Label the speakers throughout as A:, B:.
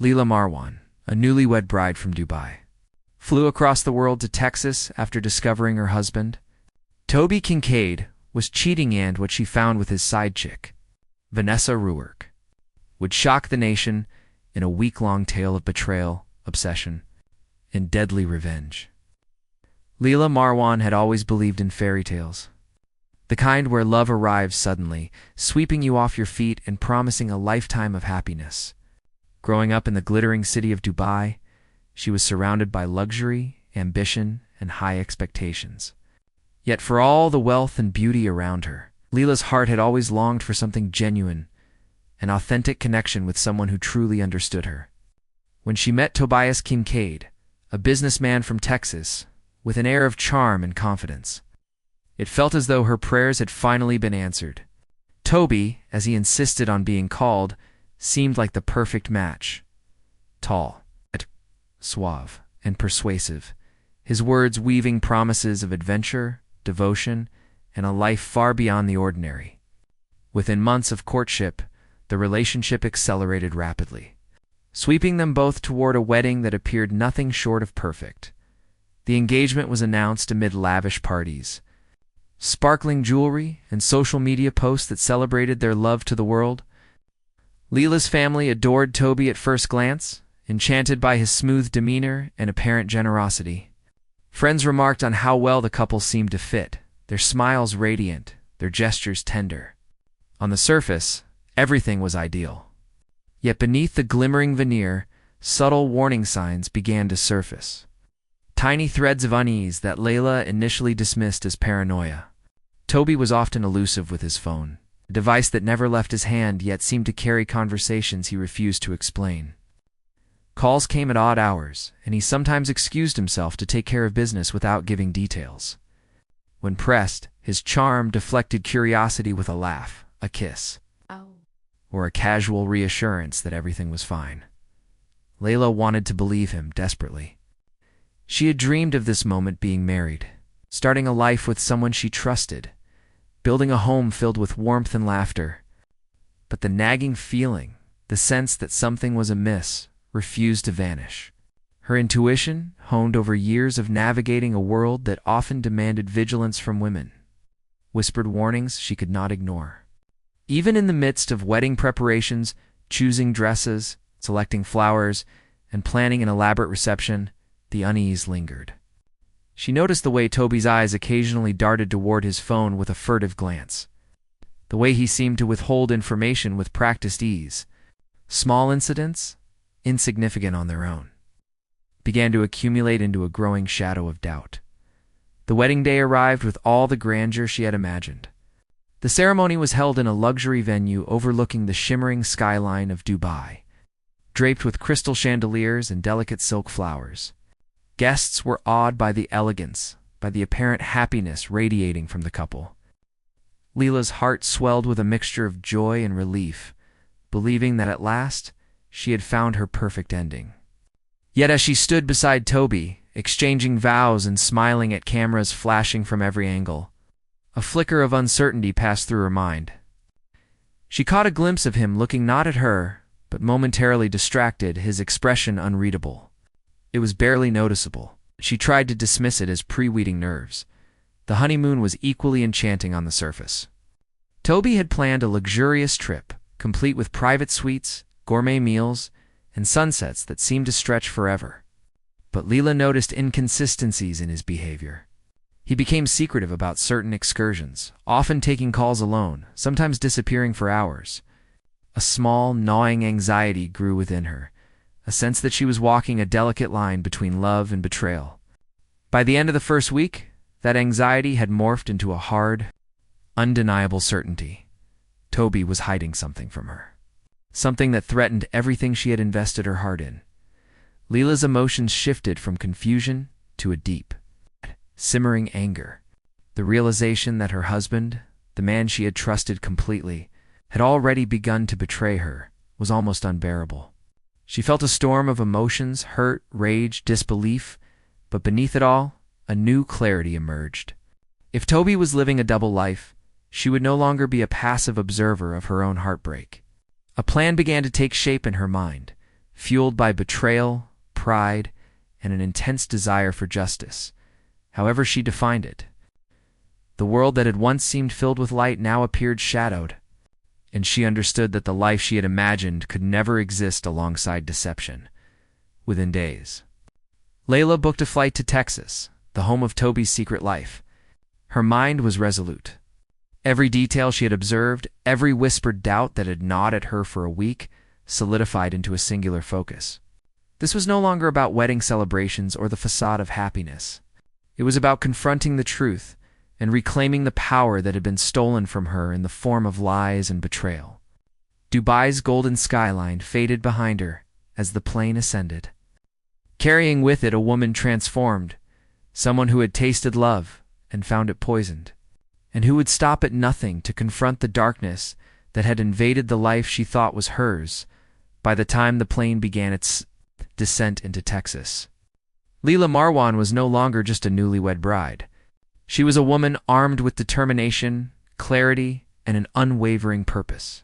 A: Leila Marwan, a newlywed bride from Dubai, flew across the world to Texas after discovering her husband. Tobias Kincaid was cheating, and what she found with his sidechick, Vanessa Rourke, would shock the nation in a week-long tale of betrayal, obsession, and deadly revenge. Leila Marwan had always believed in fairy tales, the kind where love arrives suddenly, sweeping you off your feet and promising a lifetime of happiness. Growing up in the glittering city of Dubai, she was surrounded by luxury, ambition, and high expectations. Yet for all the wealth and beauty around her, Leila's heart had always longed for something genuine, an authentic connection with someone who truly understood her. When she met Tobias Kincaid, a businessman from Texas, with an air of charm and confidence, it felt as though her prayers had finally been answered. Toby, as he insisted on being called, seemed like the perfect match. Tall, suave, and persuasive, his words weaving promises of adventure, devotion, and a life far beyond the ordinary. Within months of courtship, the relationship accelerated rapidly, sweeping them both toward a wedding that appeared nothing short of perfect. The engagement was announced amid lavish parties, sparkling jewelry, and social media posts that celebrated their love to the world. Leila's family adored Toby at first glance, enchanted by his smooth demeanor and apparent generosity. Friends remarked on how well the couple seemed to fit, their smiles radiant, their gestures tender. On the surface, everything was ideal. Yet beneath the glimmering veneer, subtle warning signs began to surface. Tiny threads of unease that Leila initially dismissed as paranoia. Toby was often elusive with his phone, a device that never left his hand yet seemed to carry conversations he refused to explain. Calls came at odd hours, and he sometimes excused himself to take care of business without giving details. When pressed, his charm deflected curiosity with a laugh, a kiss, or a casual reassurance that everything was fine. Leila wanted to believe him desperately. She had dreamed of this moment, being married, starting a life with someone she trusted, building a home filled with warmth and laughter. But the nagging feeling, the sense that something was amiss, refused to vanish. Her intuition, honed over years of navigating a world that often demanded vigilance from women, whispered warnings she could not ignore. Even in the midst of wedding preparations, choosing dresses, selecting flowers, and planning an elaborate reception, the unease lingered. She noticed the way Toby's eyes occasionally darted toward his phone with a furtive glance, the way he seemed to withhold information with practiced ease. Small incidents, insignificant on their own, began to accumulate into a growing shadow of doubt. The wedding day arrived with all the grandeur she had imagined. The ceremony was held in a luxury venue overlooking the shimmering skyline of Dubai, draped with crystal chandeliers and delicate silk flowers. Guests were awed by the elegance, by the apparent happiness radiating from the couple. Leila's heart swelled with a mixture of joy and relief, believing that at last she had found her perfect ending. Yet as she stood beside Toby, exchanging vows and smiling at cameras flashing from every angle, a flicker of uncertainty passed through her mind. She caught a glimpse of him looking not at her, but momentarily distracted, his expression unreadable. It was barely noticeable. She tried to dismiss it as pre-wedding nerves. The honeymoon was equally enchanting on the surface. Toby had planned a luxurious trip, complete with private suites, gourmet meals, and sunsets that seemed to stretch forever. But Leila noticed inconsistencies in his behavior. He became secretive about certain excursions, often taking calls alone, sometimes disappearing for hours. A small, gnawing anxiety grew within her, a sense that she was walking a delicate line between love and betrayal. By the end of the first week, that anxiety had morphed into a hard, undeniable certainty. Toby was hiding something from her, something that threatened everything she had invested her heart in. Leila's emotions shifted from confusion to a deep, simmering anger. The realization that her husband, the man she had trusted completely, had already begun to betray her was almost unbearable. She felt a storm of emotions, hurt, rage, disbelief, but beneath it all, a new clarity emerged. If Toby was living a double life, she would no longer be a passive observer of her own heartbreak. A plan began to take shape in her mind, fueled by betrayal, pride, and an intense desire for justice, however she defined it. The world that had once seemed filled with light now appeared shadowed, and she understood that the life she had imagined could never exist alongside deception. Within days, Leila booked a flight to Texas, the home of Toby's secret life. Her mind was resolute. Every detail she had observed, every whispered doubt that had gnawed at her for a week, solidified into a singular focus. This was no longer about wedding celebrations or the facade of happiness. It was about confronting the truth and reclaiming the power that had been stolen from her in the form of lies and betrayal. Dubai's golden skyline faded behind her as the plane ascended, carrying with it a woman transformed, someone who had tasted love and found it poisoned, and who would stop at nothing to confront the darkness that had invaded the life she thought was hers by the time the plane began its descent into Texas. Leila Marwan was no longer just a newlywed bride. She was a woman armed with determination, clarity, and an unwavering purpose.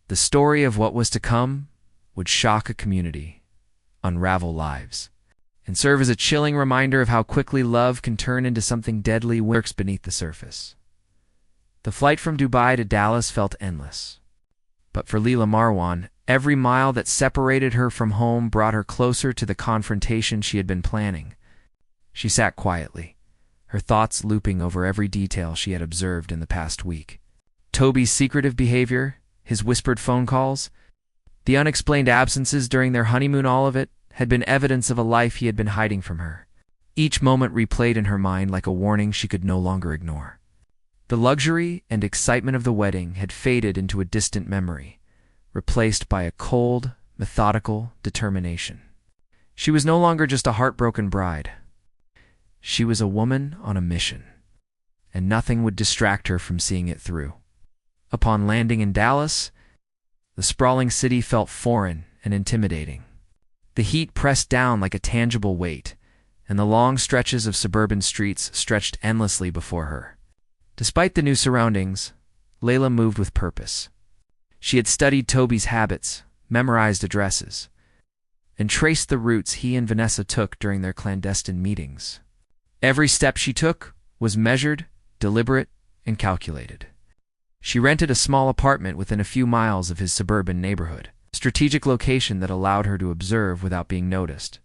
A: The story of what was to come would shock a community, unravel lives, and serve as a chilling reminder of how quickly love can turn into something deadly when it lurks beneath the surface. The flight from Dubai to Dallas felt endless. But for Leila Marwan, every mile that separated her from home brought her closer to the confrontation she had been planning. She sat quietly, her thoughts looping over every detail she had observed in the past week. Toby's secretive behavior, his whispered phone calls, the unexplained absences during their honeymoon, all of it had been evidence of a life he had been hiding from her. Each moment replayed in her mind like a warning she could no longer ignore. The luxury and excitement of the wedding had faded into a distant memory, replaced by a cold, methodical determination. She was no longer just a heartbroken bride. She was a woman on a mission, and nothing would distract her from seeing it through. Upon landing in Dallas, the sprawling city felt foreign and intimidating. The heat pressed down like a tangible weight, and the long stretches of suburban streets stretched endlessly before her. Despite the new surroundings, Leila moved with purpose. She had studied Toby's habits, memorized addresses, and traced the routes he and Vanessa took during their clandestine meetings. Every step she took was measured, deliberate, and calculated. She rented a small apartment within a few miles of his suburban neighborhood, a strategic location that allowed her to observe without being noticed.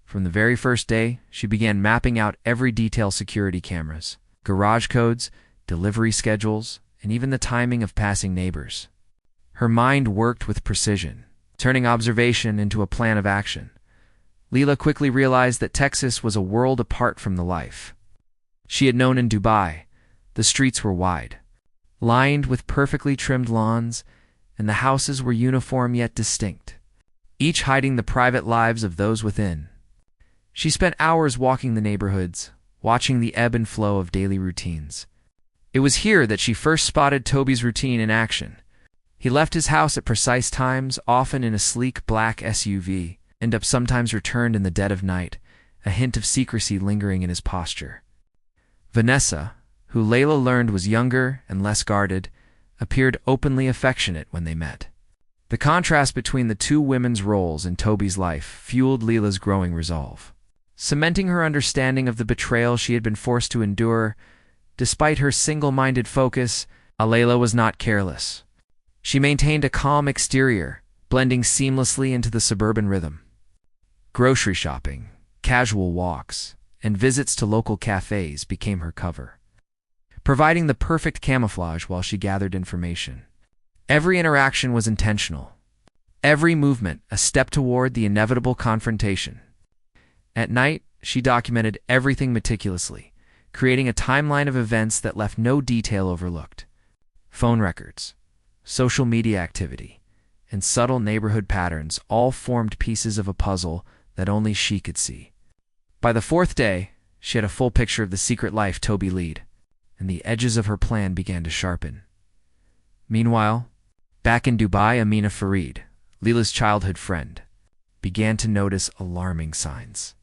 A: From the very first day, she began mapping out every detail: security cameras, garage codes, delivery schedules, and even the timing of passing neighbors. Her mind worked with precision, turning observation into a plan of action. Leila quickly realized that Texas was a world apart from the life she had known in Dubai. The streets were wide, lined with perfectly trimmed lawns, and the houses were uniform yet distinct, each hiding the private lives of those within. She spent hours walking the neighborhoods, watching the ebb and flow of daily routines. It was here that she first spotted Toby's routine in action. He left his house at precise times, often in a sleek black SUV, and sometimes returned in the dead of night, a hint of secrecy lingering in his posture. Vanessa, who Leila learned was younger and less guarded, appeared openly affectionate when they met. The contrast between the two women's roles in Toby's life fueled Leila's growing resolve, cementing her understanding of the betrayal she had been forced to endure. Despite her single-minded focus, Leila was not careless. She maintained a calm exterior, blending seamlessly into the suburban rhythm. Grocery shopping, casual walks, and visits to local cafes became her cover, providing the perfect camouflage while she gathered information. Every interaction was intentional, every movement a step toward the inevitable confrontation. At night, she documented everything meticulously, creating a timeline of events that left no detail overlooked. Phone records, social media activity, and subtle neighborhood patterns all formed pieces of a puzzle that only she could see. By the fourth day, she had a full picture of the secret life Toby led, and the edges of her plan began to sharpen. Meanwhile, back in Dubai, Amina Farid, Leila's childhood friend, began to notice alarming signs.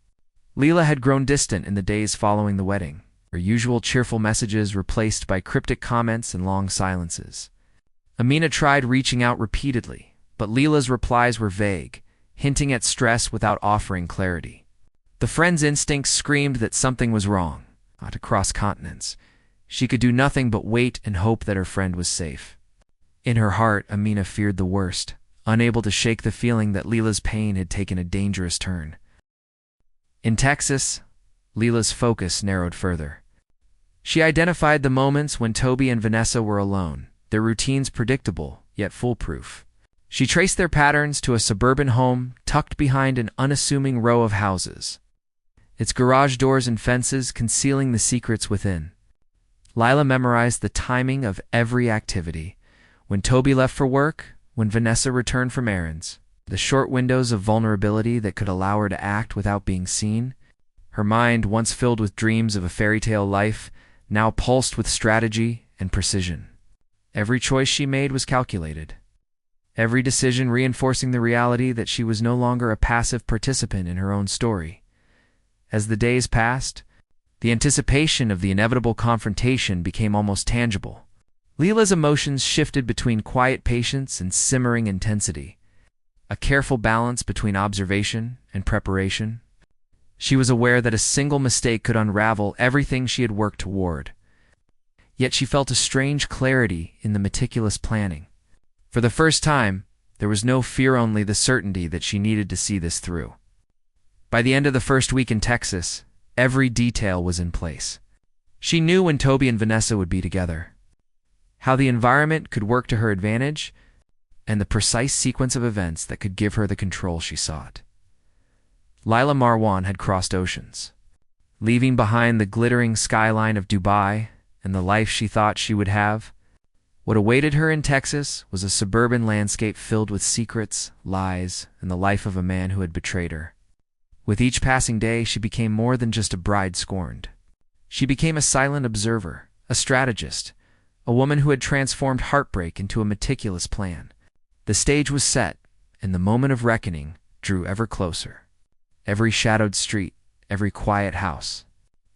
A: Leila had grown distant in the days following the wedding, her usual cheerful messages replaced by cryptic comments and long silences. Amina tried reaching out repeatedly, but Leila's replies were vague, hinting at stress without offering clarity. The friend's instincts screamed that something was wrong. Not across continents. She could do nothing but wait and hope that her friend was safe. In her heart, Amina feared the worst, unable to shake the feeling that Leila's pain had taken a dangerous turn. In Texas, Leila's focus narrowed further. She identified the moments when Toby and Vanessa were alone, their routines predictable, yet foolproof. She traced their patterns to a suburban home tucked behind an unassuming row of houses, its garage doors and fences concealing the secrets within. Leila memorized the timing of every activity: when Toby left for work, when Vanessa returned from errands, the short windows of vulnerability that could allow her to act without being seen. Her mind, once filled with dreams of a fairy tale life, now pulsed with strategy and precision. Every choice she made was calculated, every decision reinforcing the reality that she was no longer a passive participant in her own story. As the days passed, the anticipation of the inevitable confrontation became almost tangible. Leila's emotions shifted between quiet patience and simmering intensity, a careful balance between observation and preparation. She was aware that a single mistake could unravel everything she had worked toward. Yet she felt a strange clarity in the meticulous planning. For the first time, there was no fear, only the certainty that she needed to see this through. By the end of the first week in Texas, every detail was in place. She knew when Toby and Vanessa would be together, how the environment could work to her advantage, and the precise sequence of events that could give her the control she sought. Leila Marwan had crossed oceans, leaving behind the glittering skyline of Dubai and the life she thought she would have. What awaited her in Texas was a suburban landscape filled with secrets, lies, and the life of a man who had betrayed her. With each passing day, she became more than just a bride scorned. She became a silent observer, a strategist, a woman who had transformed heartbreak into a meticulous plan. The stage was set, and the moment of reckoning drew ever closer. Every shadowed street, every quiet house,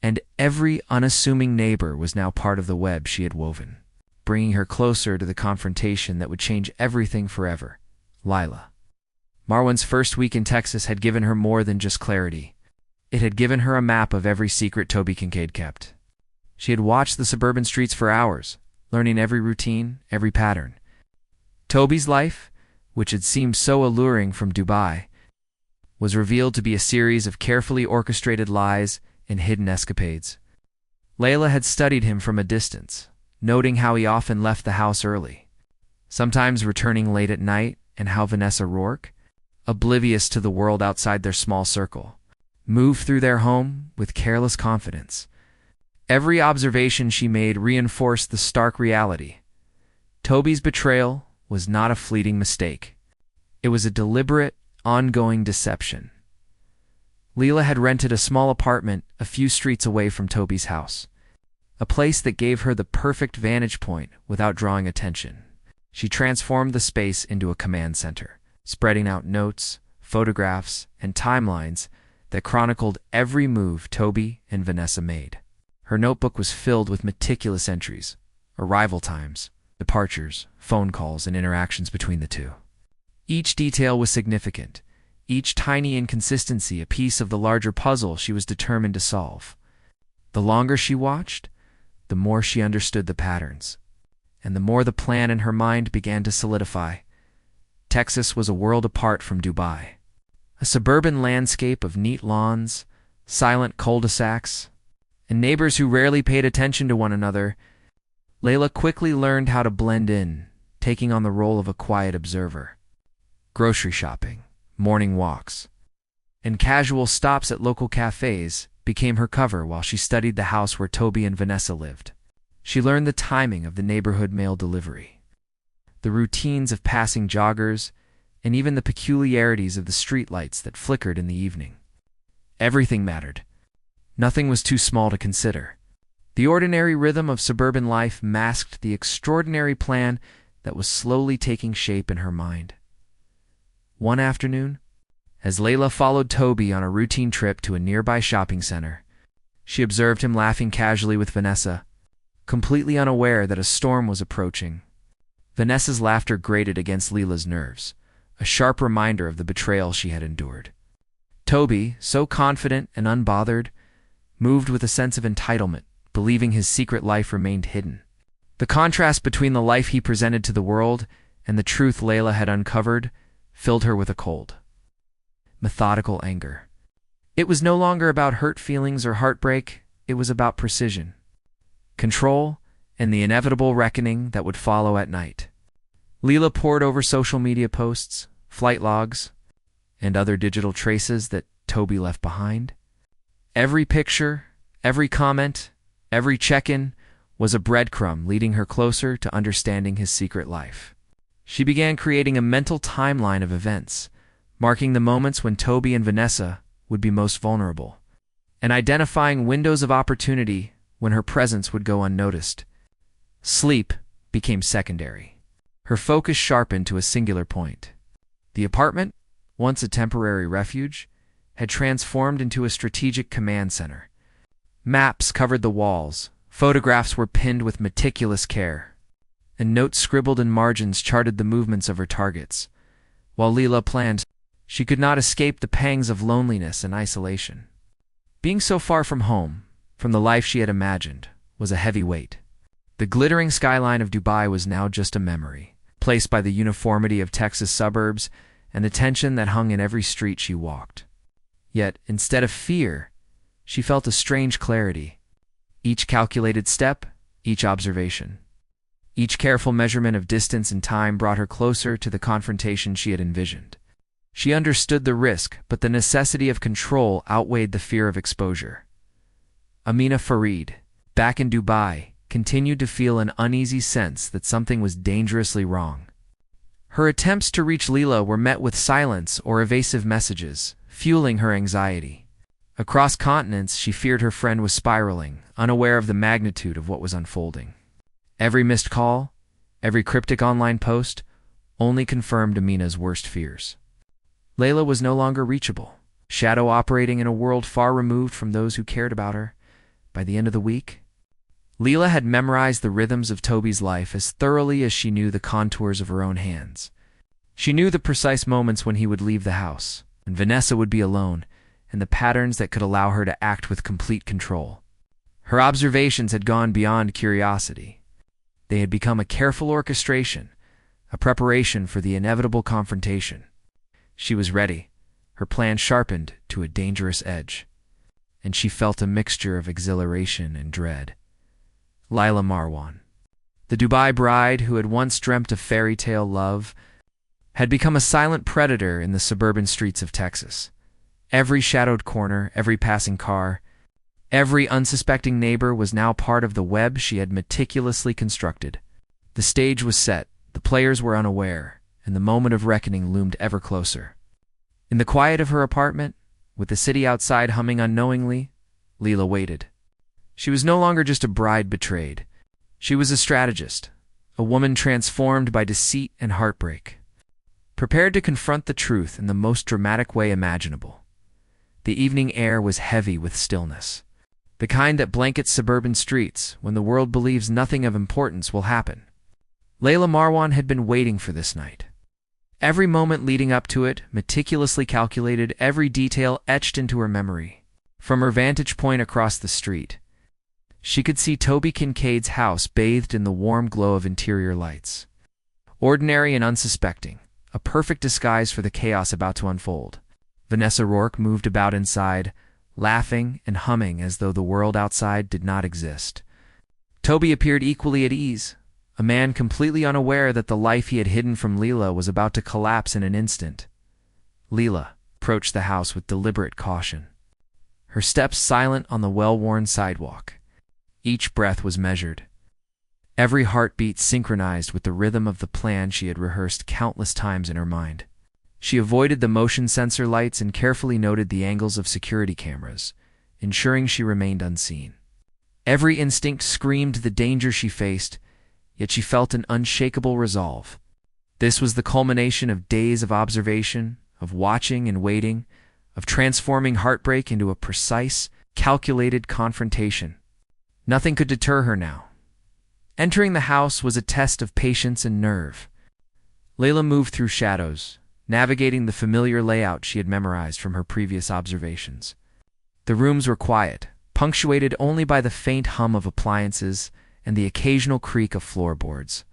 A: and every unassuming neighbor was now part of the web she had woven, bringing her closer to the confrontation that would change everything forever. Leila Marwan's first week in Texas had given her more than just clarity. It had given her a map of every secret Toby Kincaid kept. She had watched the suburban streets for hours, learning every routine, every pattern. Toby's life, which had seemed so alluring from Dubai, was revealed to be a series of carefully orchestrated lies and hidden escapades. Leila had studied him from a distance, noting how he often left the house early, sometimes returning late at night, and how Vanessa Rourke, oblivious to the world outside their small circle, moved through their home with careless confidence. Every observation she made reinforced the stark reality. Toby's betrayal was not a fleeting mistake. It was a deliberate, ongoing deception. Leila had rented a small apartment a few streets away from Toby's house, a place that gave her the perfect vantage point without drawing attention. She transformed the space into a command center, spreading out notes, photographs, and timelines that chronicled every move Toby and Vanessa made. Her notebook was filled with meticulous entries: arrival times, departures, phone calls, and interactions between the two. Each detail was significant, each tiny inconsistency a piece of the larger puzzle she was determined to solve. The longer she watched, the more she understood the patterns, and the more the plan in her mind began to solidify. Texas was a world apart from Dubai, a suburban landscape of neat lawns, silent cul-de-sacs, and neighbors who rarely paid attention to one another. Leila quickly learned how to blend in, taking on the role of a quiet observer. Grocery shopping, morning walks, and casual stops at local cafes became her cover while she studied the house where Toby and Vanessa lived. She learned the timing of the neighborhood mail delivery, the routines of passing joggers, and even the peculiarities of the streetlights that flickered in the evening. Everything mattered. Nothing was too small to consider. The ordinary rhythm of suburban life masked the extraordinary plan that was slowly taking shape in her mind. One afternoon, as Leila followed Toby on a routine trip to a nearby shopping center, she observed him laughing casually with Vanessa, completely unaware that a storm was approaching. Vanessa's laughter grated against Leila's nerves, a sharp reminder of the betrayal she had endured. Toby, so confident and unbothered, moved with a sense of entitlement, believing his secret life remained hidden. The contrast between the life he presented to the world and the truth Leila had uncovered filled her with a cold, methodical anger. It was no longer about hurt feelings or heartbreak, it was about precision, control, and the inevitable reckoning that would follow at night. Leila pored over social media posts, flight logs, and other digital traces that Toby left behind. Every picture, every comment, every check-in was a breadcrumb leading her closer to understanding his secret life. She began creating a mental timeline of events, marking the moments when Toby and Vanessa would be most vulnerable, and identifying windows of opportunity when her presence would go unnoticed. Sleep became secondary. Her focus sharpened to a singular point. The apartment, once a temporary refuge, had transformed into a strategic command center. Maps covered the walls, photographs were pinned with meticulous care, and notes scribbled in margins charted the movements of her targets. While Leila planned, she could not escape the pangs of loneliness and isolation. Being so far from home, from the life she had imagined, was a heavy weight. The glittering skyline of Dubai was now just a memory, placed by the uniformity of Texas suburbs and the tension that hung in every street she walked. Yet, instead of fear, she felt a strange clarity. Each calculated step, each observation, each careful measurement of distance and time brought her closer to the confrontation she had envisioned. She understood the risk, but the necessity of control outweighed the fear of exposure. Amina Farid, back in Dubai, continued to feel an uneasy sense that something was dangerously wrong. Her attempts to reach Leila were met with silence or evasive messages, fueling her anxiety. Across continents, she feared her friend was spiraling, unaware of the magnitude of what was unfolding. Every missed call, every cryptic online post, only confirmed Amina's worst fears. Leila was no longer reachable, shadow operating in a world far removed from those who cared about her. By the end of the week, Leila had memorized the rhythms of Toby's life as thoroughly as she knew the contours of her own hands. She knew the precise moments when he would leave the house, and Vanessa would be alone, and the patterns that could allow her to act with complete control. Her observations had gone beyond curiosity. They had become a careful orchestration, a preparation for the inevitable confrontation. She was ready, her plan sharpened to a dangerous edge, and she felt a mixture of exhilaration and dread. Leila Marwan, the Dubai bride who had once dreamt of fairy tale love, had become a silent predator in the suburban streets of Texas. Every shadowed corner, every passing car, every unsuspecting neighbor was now part of the web she had meticulously constructed. The stage was set, the players were unaware, and the moment of reckoning loomed ever closer. In the quiet of her apartment, with the city outside humming unknowingly, Leila waited. She was no longer just a bride betrayed. She was a strategist, a woman transformed by deceit and heartbreak, prepared to confront the truth in the most dramatic way imaginable. The evening air was heavy with stillness, the kind that blankets suburban streets when the world believes nothing of importance will happen. Leila Marwan had been waiting for this night. Every moment leading up to it, meticulously calculated, every detail etched into her memory. From her vantage point across the street, she could see Tobias Kincaid's house bathed in the warm glow of interior lights. Ordinary and unsuspecting, a perfect disguise for the chaos about to unfold. Vanessa Rourke moved about inside, laughing and humming as though the world outside did not exist. Toby appeared equally at ease, a man completely unaware that the life he had hidden from Leila was about to collapse in an instant. Leila approached the house with deliberate caution, her steps silent on the well-worn sidewalk. Each breath was measured, every heartbeat synchronized with the rhythm of the plan she had rehearsed countless times in her mind. She avoided the motion sensor lights and carefully noted the angles of security cameras, ensuring she remained unseen. Every instinct screamed the danger she faced, yet she felt an unshakable resolve. This was the culmination of days of observation, of watching and waiting, of transforming heartbreak into a precise, calculated confrontation. Nothing could deter her now. Entering the house was a test of patience and nerve. Leila moved through shadows, navigating the familiar layout she had memorized from her previous observations. The rooms were quiet, punctuated only by the faint hum of appliances and the occasional creak of floorboards.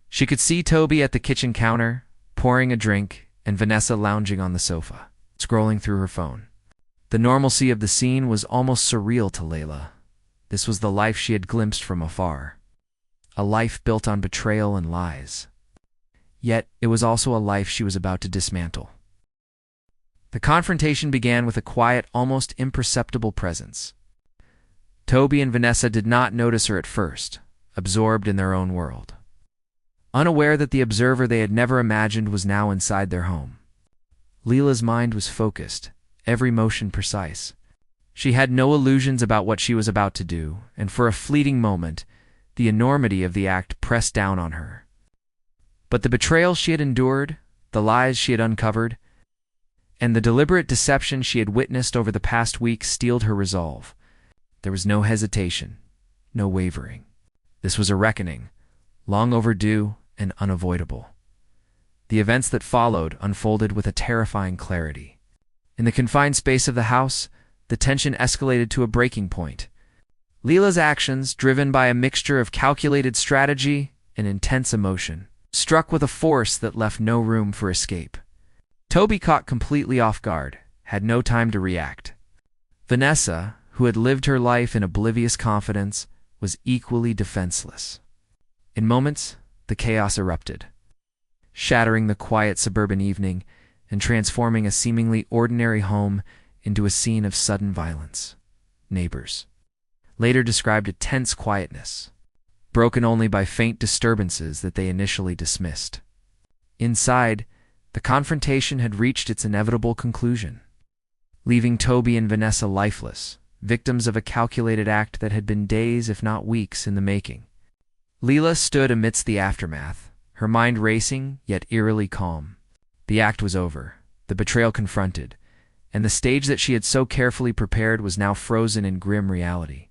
A: She could see Toby at the kitchen counter, pouring a drink, and Vanessa lounging on the sofa, scrolling through her phone. The normalcy of the scene was almost surreal to Leila. This was the life she had glimpsed from afar. A life built on betrayal and lies. Yet, it was also a life she was about to dismantle. The confrontation began with a quiet, almost imperceptible presence. Toby and Vanessa did not notice her at first, absorbed in their own world. Unaware that the observer they had never imagined was now inside their home. Leila's mind was focused, every motion precise. She had no illusions about what she was about to do, and for a fleeting moment, the enormity of the act pressed down on her. But the betrayal she had endured, the lies she had uncovered, and the deliberate deception she had witnessed over the past week steeled her resolve. There was no hesitation, no wavering. This was a reckoning, long overdue and unavoidable. The events that followed unfolded with a terrifying clarity. In the confined space of the house, the tension escalated to a breaking point. Leila's actions, driven by a mixture of calculated strategy and intense emotion, struck with a force that left no room for escape. Toby, caught completely off guard, had no time to react. Vanessa, who had lived her life in oblivious confidence, was equally defenseless. In moments, the chaos erupted, shattering the quiet suburban evening and transforming a seemingly ordinary home into a scene of sudden violence. Neighbors later described a tense quietness, broken only by faint disturbances that they initially dismissed. Inside, the confrontation had reached its inevitable conclusion, leaving Toby and Vanessa lifeless, victims of a calculated act that had been days, if not weeks, in the making. Leila stood amidst the aftermath, her mind racing, yet eerily calm. The act was over, the betrayal confronted, and the stage that she had so carefully prepared was now frozen in grim reality.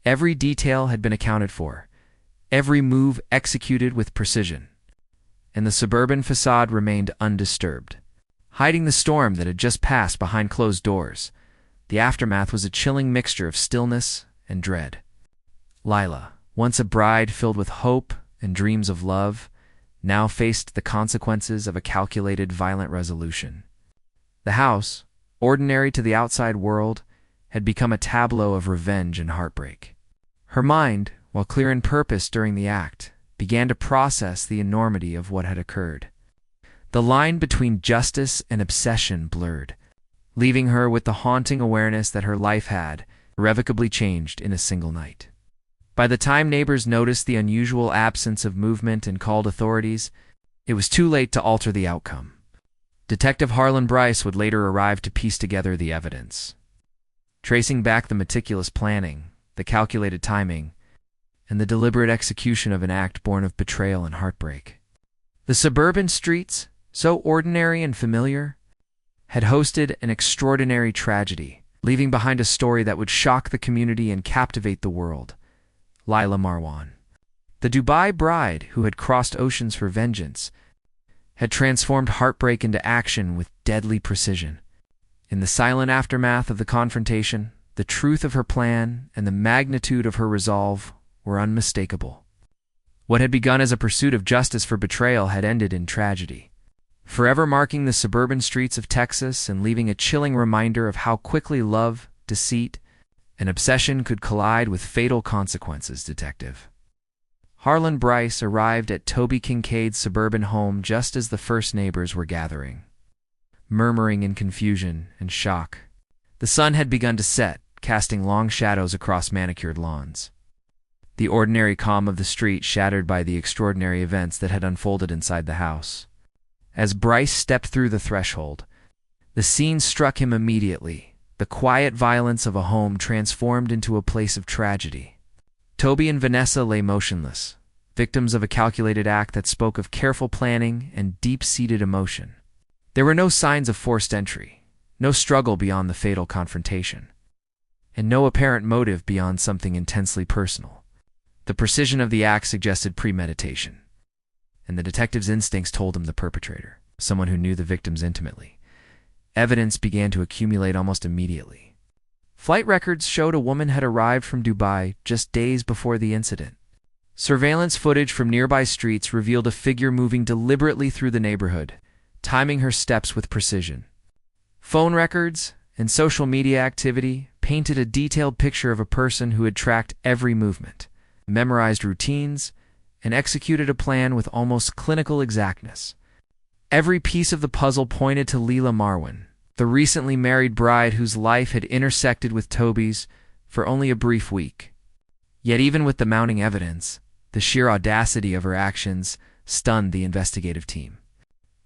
A: Every detail had been accounted for, every move executed with precision, and the suburban facade remained undisturbed. Hiding the storm that had just passed behind closed doors, the aftermath was a chilling mixture of stillness and dread. Leila, once a bride filled with hope and dreams of love, now faced the consequences of a calculated, violent resolution. The house, ordinary to the outside world, had become a tableau of revenge and heartbreak. Her mind, while clear in purpose during the act, began to process the enormity of what had occurred. The line between justice and obsession blurred, leaving her with the haunting awareness that her life had irrevocably changed in a single night. By the time neighbors noticed the unusual absence of movement and called authorities, it was too late to alter the outcome. Detective Harlan Bryce would later arrive to piece together the evidence, tracing back the meticulous planning, the calculated timing, and the deliberate execution of an act born of betrayal and heartbreak. The suburban streets, so ordinary and familiar, had hosted an extraordinary tragedy, leaving behind a story that would shock the community and captivate the world. Leila Marwan, the Dubai bride who had crossed oceans for vengeance, had transformed heartbreak into action with deadly precision. In the silent aftermath of the confrontation, the truth of her plan and the magnitude of her resolve were unmistakable. What had begun as a pursuit of justice for betrayal had ended in tragedy, forever marking the suburban streets of Texas and leaving a chilling reminder of how quickly love, deceit, and obsession could collide with fatal consequences. Detective Harlan Bryce arrived at Toby Kincaid's suburban home just as the first neighbors were gathering, murmuring in confusion and shock. The sun had begun to set, casting long shadows across manicured lawns. The ordinary calm of the street shattered by the extraordinary events that had unfolded inside the house. As Bryce stepped through the threshold, the scene struck him immediately. The quiet violence of a home transformed into a place of tragedy. Toby and Vanessa lay motionless, victims of a calculated act that spoke of careful planning and deep-seated emotion. There were no signs of forced entry, no struggle beyond the fatal confrontation, and no apparent motive beyond something intensely personal. The precision of the act suggested premeditation, and the detective's instincts told him the perpetrator. someone who knew the victims intimately. Evidence began to accumulate almost immediately. Flight records showed a woman had arrived from Dubai just days before the incident. Surveillance footage from nearby streets revealed a figure moving deliberately through the neighborhood, timing her steps with precision. Phone records and social media activity painted a detailed picture of a person who had tracked every movement, memorized routines, and executed a plan with almost clinical exactness. Every piece of the puzzle pointed to Leila Marwan, the recently married bride whose life had intersected with Toby's for only a brief week. Yet even with the mounting evidence, the sheer audacity of her actions stunned the investigative team.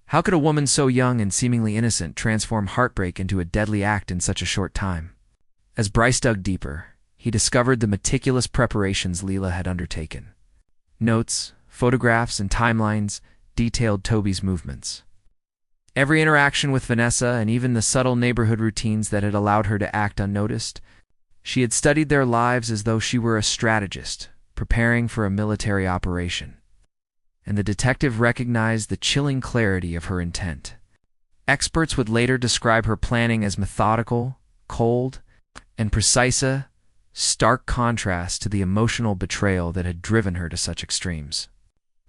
A: How could a woman so young and seemingly innocent transform heartbreak into a deadly act in such a short time? As Bryce dug deeper, he discovered the meticulous preparations Leila had undertaken. Notes, photographs, and timelines detailed Toby's movements. Every interaction with Vanessa and even the subtle neighborhood routines that had allowed her to act unnoticed. She had studied their lives as though she were a strategist, preparing for a military operation. And the detective recognized the chilling clarity of her intent. Experts would later describe her planning as methodical, cold, and precise, a stark contrast to the emotional betrayal that had driven her to such extremes.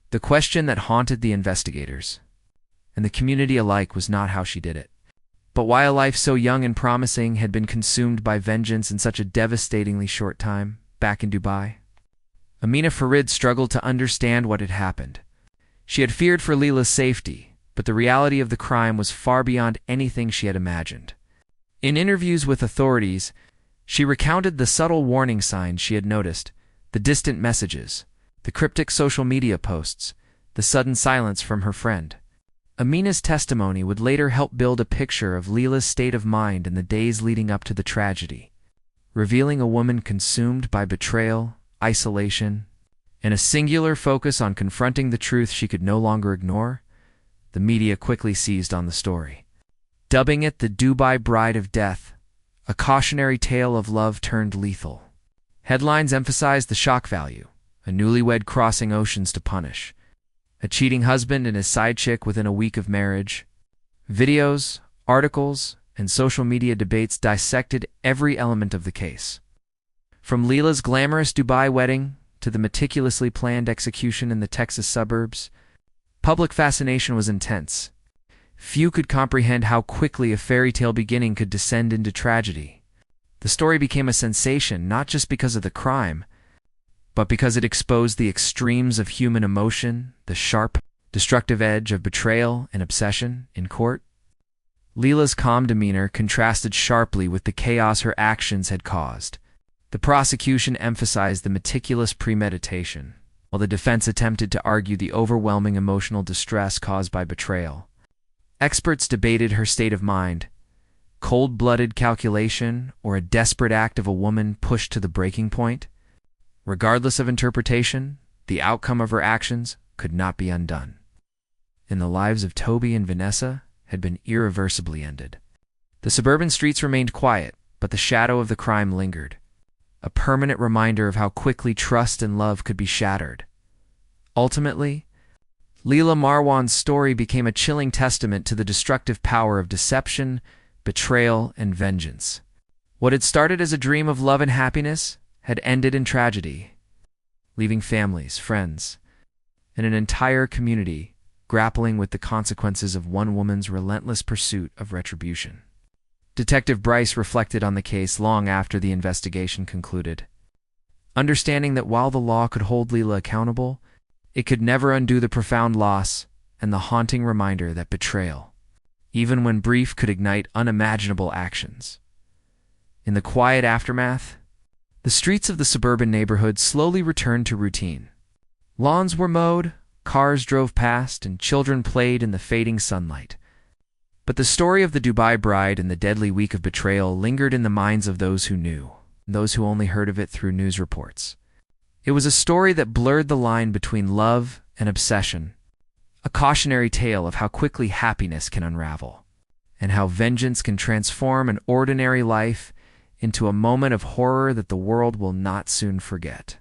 A: The question that haunted the investigators and the community alike was not how she did it, but why a life so young and promising had been consumed by vengeance in such a devastatingly short time back in Dubai. Amina Farid struggled to understand what had happened. She had feared for Leila's safety, but the reality of the crime was far beyond anything she had imagined. In interviews with authorities, she recounted the subtle warning signs she had noticed, the distant messages, the cryptic social media posts, the sudden silence from her friend. Amina's testimony would later help build a picture of Leila's state of mind in the days leading up to the tragedy, revealing a woman consumed by betrayal, isolation, and a singular focus on confronting the truth she could no longer ignore. The media quickly seized on the story, dubbing it the Dubai Bride of Death, a cautionary tale of love turned lethal. Headlines emphasized the shock value, a newlywed crossing oceans to punish, a cheating husband and his sidechick within a week of marriage. Videos, articles, and social media debates dissected every element of the case. From Leila's glamorous Dubai wedding to the meticulously planned execution in the Texas suburbs, public fascination was intense. Few could comprehend how quickly a fairy tale beginning could descend into tragedy. The story became a sensation not just because of the crime, but because it exposed the extremes of human emotion, the sharp, destructive edge of betrayal and obsession in court. Leila's calm demeanor contrasted sharply with the chaos her actions had caused. The prosecution emphasized the meticulous premeditation, while the defense attempted to argue the overwhelming emotional distress caused by betrayal. Experts debated her state of mind, cold-blooded calculation, or a desperate act of a woman pushed to the breaking point. Regardless of interpretation, the outcome of her actions could not be undone. And the lives of Toby and Vanessa had been irreversibly ended. The suburban streets remained quiet, but the shadow of the crime lingered, a permanent reminder of how quickly trust and love could be shattered. Ultimately, Leila Marwan's story became a chilling testament to the destructive power of deception, betrayal, and vengeance. What had started as a dream of love and happiness had ended in tragedy, leaving families, friends, and an entire community grappling with the consequences of one woman's relentless pursuit of retribution. Detective Bryce reflected on the case long after the investigation concluded, understanding that while the law could hold Leila accountable, it could never undo the profound loss and the haunting reminder that betrayal, even when brief, could ignite unimaginable actions. In the quiet aftermath, the streets of the suburban neighborhood slowly returned to routine. Lawns were mowed, cars drove past, and children played in the fading sunlight. But the story of the Dubai bride and the deadly week of betrayal lingered in the minds of those who knew, and those who only heard of it through news reports. It was a story that blurred the line between love and obsession, a cautionary tale of how quickly happiness can unravel, and how vengeance can transform an ordinary life into a moment of horror that the world will not soon forget.